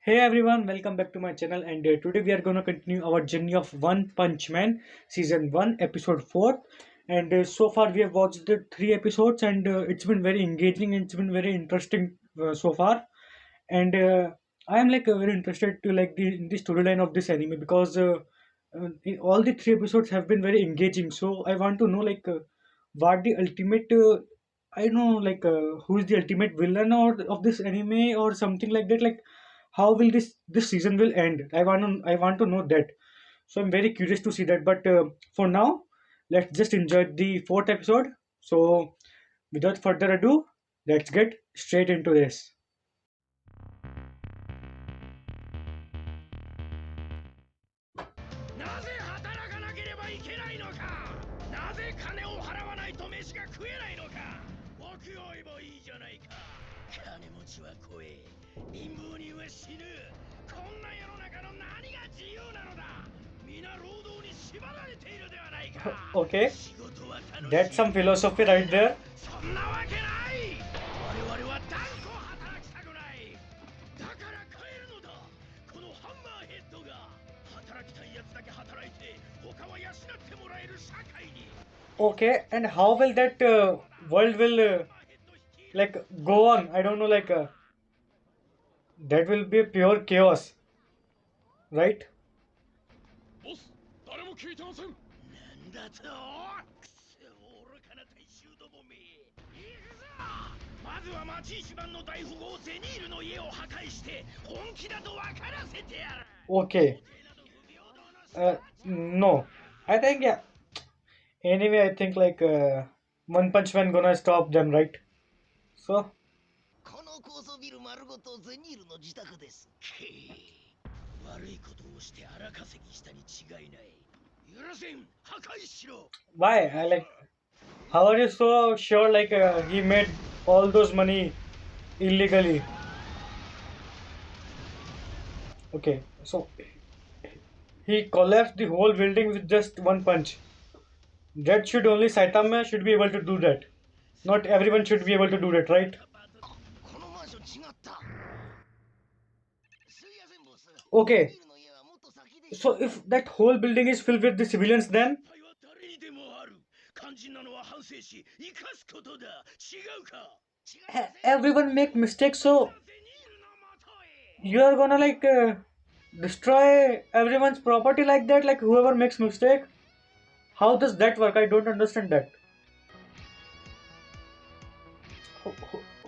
Hey everyone, welcome back to my channel. And today we are going to continue our journey of One Punch Man season 1 episode 4. And so far we have watched the 3 episodes, and it's been very engaging and it's been very interesting so far. And I am like very interested to like the storyline of this anime because all the 3 episodes have been very engaging. So I want to know like what the ultimate I don't know like who is the ultimate villain or of this anime or something like that. Like how will this season will end? I want to know that. So I'm very curious to see that. But for now, let's just enjoy the fourth episode. So without further ado, let's get straight into this. なぜ働かなければいけないのか。なぜ金を払わないと飯が食えないのか。僕を言えばいいじゃないか。金持ちは怖え、貧乏人は死ぬ。こんな世の中の何が自由なのだ。皆労働に縛られているではないか。Okay, 仕事は楽しい。 that's some philosophy right there. そんなわけない。我々は断固働きたくない。だから帰るのだ。このハンマーヘッドが働きたいやつだけ働いて他は養ってもらえる社会に。 Okay, and how will that world will like go on? I don't know. Like that will be pure chaos, right? ボス、誰も聞いてません。なんだと。くそ愚かな大衆どもめ。行くぞ。まずは町一番の大富豪ゼニールの家を破壊して本気だと分からせてやる。 Okay. No, I think yeah. Anyway, I think like One Punch Man gonna stop them, right? So この高層ビル丸ごとゼニールの自宅です。悪いことをして荒稼ぎしたに違いない。許せん、破壊しろ。 why? I like. How are you so sure? Like he made all those money illegally. Okay, so he collapsed the whole building with just one punch. That should only Saitama should be able to do that. Not everyone should be able to do that, right? このマンション違った。すいやせんボス。 Okay, ビルの家はもっと先で。 so if that whole building is filled with the civilians, then 失敗は誰にでもある。肝心なのは反省し生かすことだ。違うか。違いません。 everyone make mistakes. So ゼニールのもとへ。 you are gonna like destroy everyone's property like that. Like whoever makes mistake. How does that work? I don't understand that.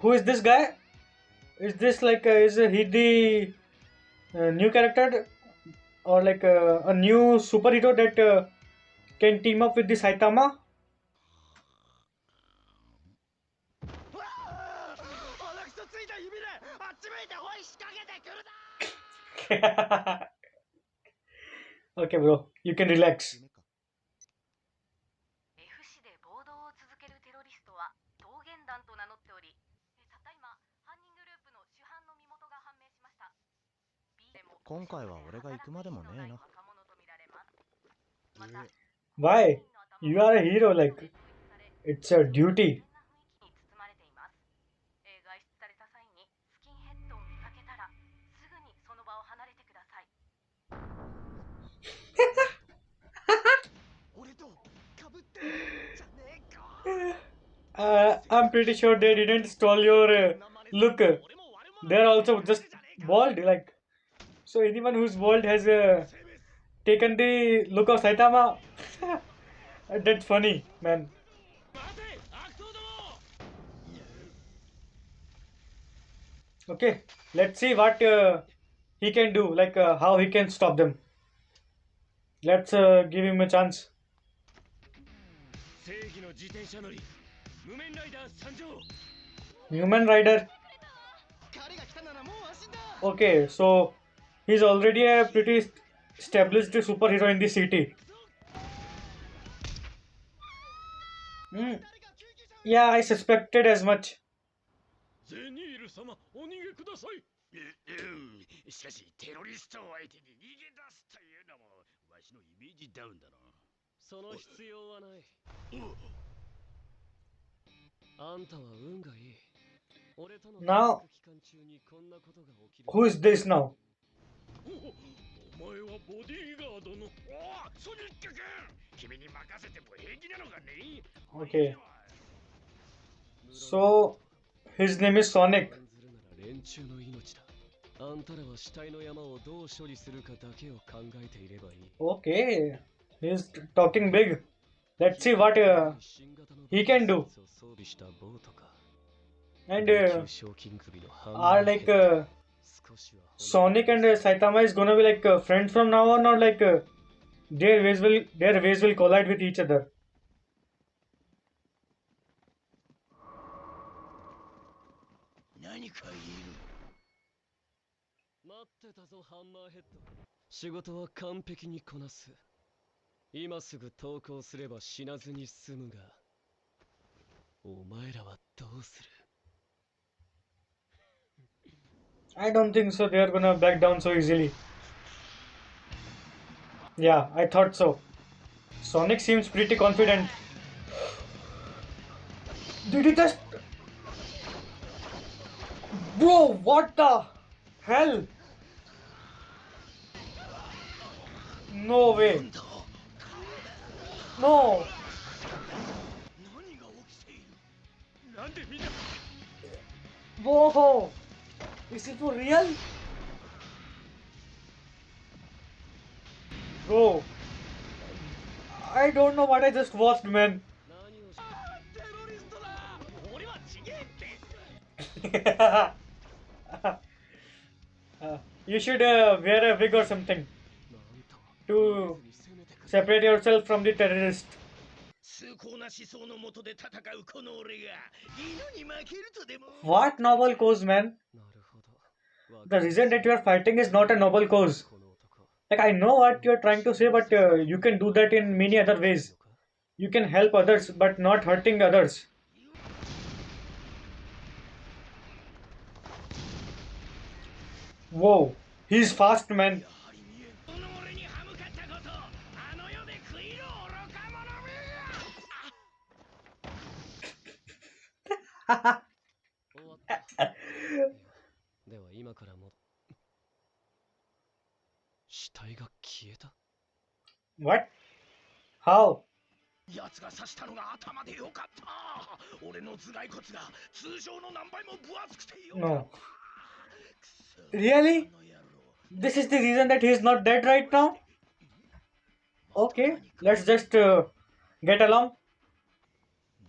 Who is this guy? Is this like is he the new character or like a new superhero that can team up with the Saitama? うわあ、鼻くそついた指であっち向いてホイ仕掛けてくるな。 Okay, bro, you can relax. F 市で暴動を続けるテロリストは桃源団と名乗っており、たった今犯人グループの主犯の身元が判明しました。今回は俺が行くまでもねえな。Why? You are a hero. Like it's a duty. 外出された際にスキンヘッドを見かけたらすぐにその場を離れてください。 俺とかぶってるじゃねえか。 I'm pretty sure they didn't stole your look. They're also just bald. Like so, anyone who's bald has taken the look of Saitama. That's funny, man. 待て、悪党ども。 Okay, let's see what he can do. Like how he can stop them. Let's give him a chance. 正義の自転車乗り、無面ライダー参上。 Human Rider. 彼が来たならもう安心だ。 Okay, so he's already a pretty established superhero in the city. Hmm. Yeah, I suspected as much. ゼニール様、お逃げください。しかしテロリストを相手に逃げ出すというのもわしのイメージダウンだな。その必要はない。あんたは運がいい。俺との Now, 期間中にこんなことが起きる。 who is this now? ソニック君、君に任せても平気なのかね。 Okay. So his name is Sonic. 連中の命だ。あんたらは死体の山をどう処理するかだけを考えていればいい。 Okay. He's talking big. Let's see what he can do. And are like Sonic and Saitama is gonna be like friends from now on, or like their ways will collide with each other. 何か言える。待ってたぞ、ハンマーヘッド。仕事は完璧にこなす。今すぐ投降すれば死なずに済むが、お前らはどうする？ I don't think so. They are gonna back down so easily. Yeah, I thought so. Sonic seems pretty confident. Did he just? Bro, what the hell? No way. No. 何が起きている？なんでみんな。 Whoa. Is it for real? Bro. I don't know what I just watched, man. 何をし。テロリストだ。俺はちげえって。 You should wear a wig or something to separate yourself from the terrorist. 崇高な思想のもとで戦うこの俺が犬に負けるとでも。 What noble cause, man? なるほど。 The reason that you are fighting is not a noble cause. この男。 Like, I know what you're trying to say, but you can do that in many other ways. You can help others, but not hurting others. Whoa, he's fast, man. やはり見えん。この俺に歯向かったこと、あの世で食いの愚か者めが。終わった。では今からも。死体が消えた。 What? How? 奴が刺したのが頭でよかった。俺の頭蓋骨が通常の何倍も分厚くてよかった。 No. Really? This is the reason that he is not dead right now? Okay, let's just get along.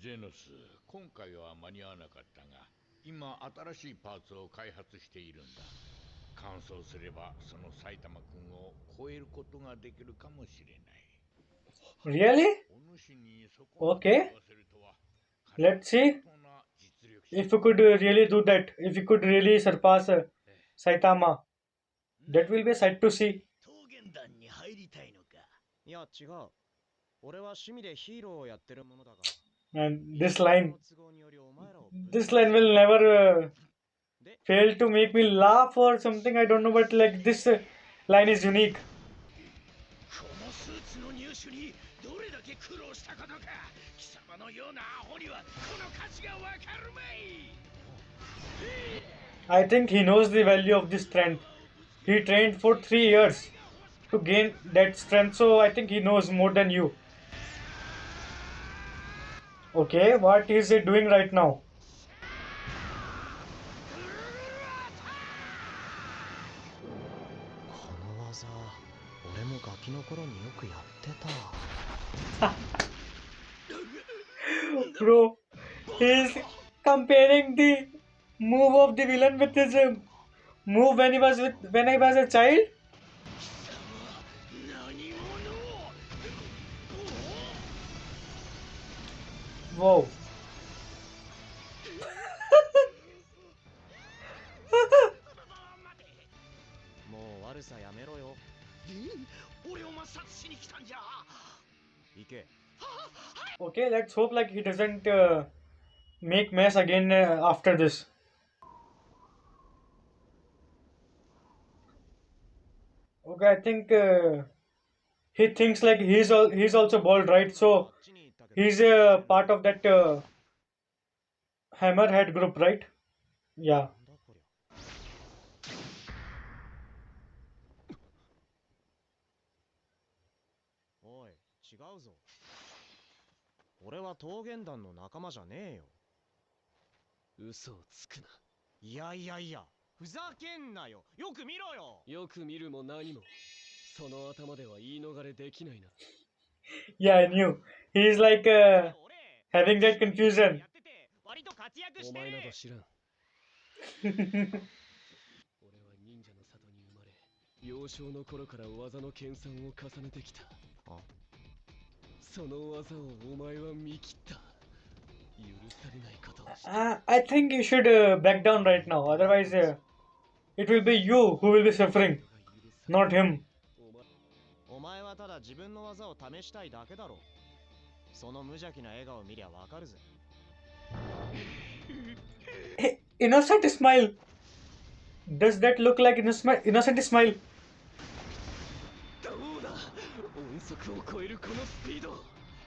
ゼノス、今回は間に合わなかったが、今新しいパーツを開発しているんだ。完走すればその埼玉くんを超えることができるかもしれない。 Really? Okay. Let's see if you could really do that. If you could really surpass Saitama. That will be a sight to see. 桃源団に入りたいのか。いや違う。俺は趣味でヒーローをやってるものだが。 And this line will never fail to make me laugh or something. I don't know, but like this line is unique. このスーツの入手にどれだけ苦労したことか。貴様のようなアホにはこの価値がわかるまい。 I think he knows the value of this strength. He trained for 3 years to gain that strength, so I think he knows more than you. Okay, what is he doing right now? この技、俺もガキの頃によくやってた。 Bro, he's comparing the move of the villain with his move when he was a child. 何者。 Wow. もう悪さやめろよ。俺を抹殺しに来たんじゃ。行け。 Okay, let's hope like he doesn't make mess again after this. Okay, I think he thinks like he's also bald, right? So he's a part of that Hammerhead group, right? Yeah. なんだこりゃ。お違うぞ。俺は桃源団の仲間じゃねえよ。嘘をつくな。いやいやいや、ふざけんなよ。よく見ろよ。よく見るも何も、その頭では言い逃れできないな。Yeah, I knew. He's like 俺 having that confusion. やってて割と活躍しおてる。前など知らん。俺は忍者の里に生まれ、幼少の頃から技の研鑽を重ねてきた。あ、その技をお前は見切った。許されないことをした。I think you should back down right now. Otherwise, it will be you who will be suffering, not him. お前はただ自分の技を試したいだけだろ。その無邪気な笑顔見りゃわかるぜ。Hey, innocent smile. Does that look like innocent smile? どうだ、音速を超えるこのスピード、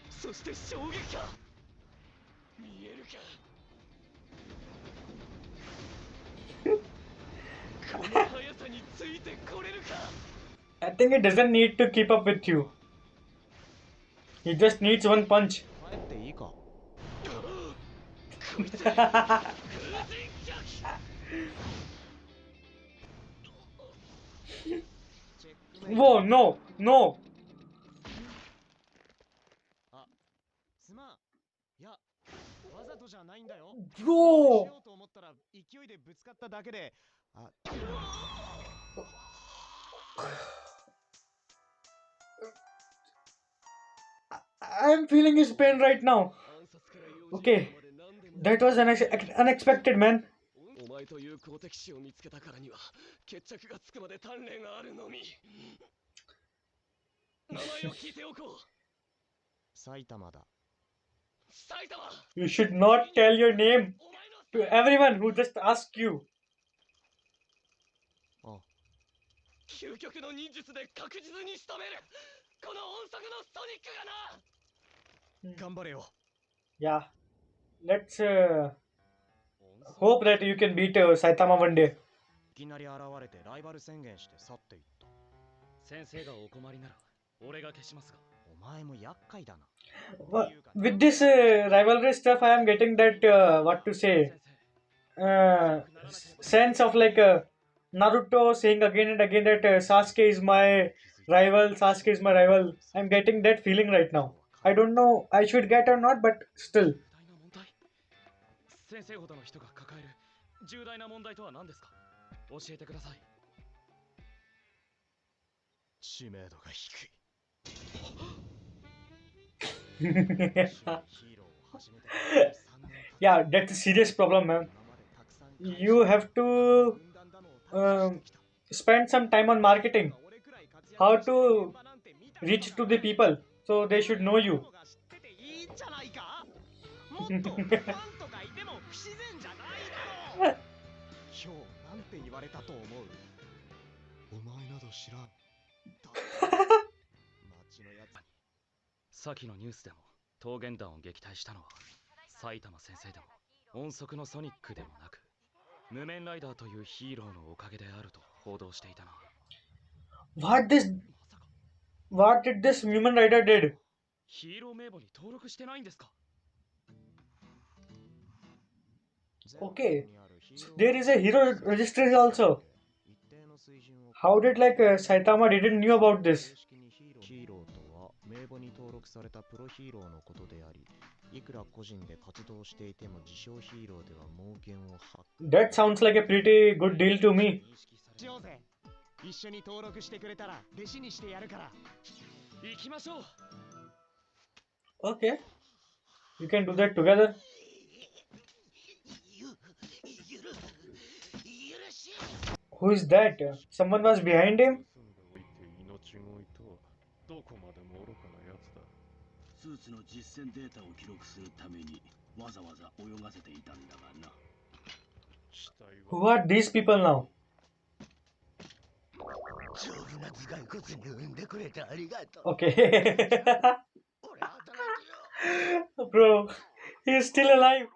そして衝撃か。見えるか。この速さについてこれるか。I think it doesn't need to keep up with you. He just needs one punch. 帰っていいか。こいつ風神脚。チェックメイト。 Whoa, no, no. あ、すまん。いや、わざとじゃないんだよ。 Bro. しようと思ったら勢いでぶつかっただけで。あ、I'm feeling his pain right now. Okay, that was unexpected, man. お前という公的士を見つけたからには決着がつくまで鍛錬があるのみ。名前を聞いておこう。埼玉だ。埼玉。 You should not tell your name to everyone who just ask you. あ、究極の忍術で確実に仕留めるこの音速のソニックがな。頑張れよ。 Yeah, let's hope that you can beat Saitama one day. いきなり現れてライバル宣言して去っていった。先生がお困りなら俺が消しますが。お前も厄介だな。 With this rivalry stuff, I am getting that what to say sense of like Naruto saying again and again that Sasuke is my rival, Sasuke is my rival. I'm getting that feeling right now. I don't know I should get or not, but still. 大な問題。先生ほどの人が抱える重大な問題とは何ですか。教えてください。知名度が低い。 Yeah, that's a serious problem, man. You have to spend some time on marketing, how to reach to the people so they should know you. いいんじゃないか。もっとファンとかいても不自然じゃないだろう。今日なんて言われたと思う。お前など知らん。町のやつ。先のニュースでも桃源団を撃退したのは埼玉先生でも音速のソニックでもなく無面ライダーというヒーローのおかげであると報道していたな。 What this? まさか What did this human rider did? ヒーロー名簿に登録してないんですか。 Okay, so there is a hero registry also. How did like Saitama didn't knew about this? ヒーローとは名簿に登録されたプロヒーローのことであり、いくら個人で活動していても自称ヒーローでは儲けを発。 That sounds like a pretty good deal to me. しようぜ。一緒に登録してくれたら弟子にしてやるから。行きましょう。 Okay, you can do that together. Who is that? Someone was behind him? どこまでも愚かなやつだ。スーツの実践データを記録するためにわざわざ泳がせていたんだがな。 Who are these people now? 丈夫な頭蓋骨に産んでくれてありがとう。 Okay. 俺働いてよ。 Bro, he is still alive.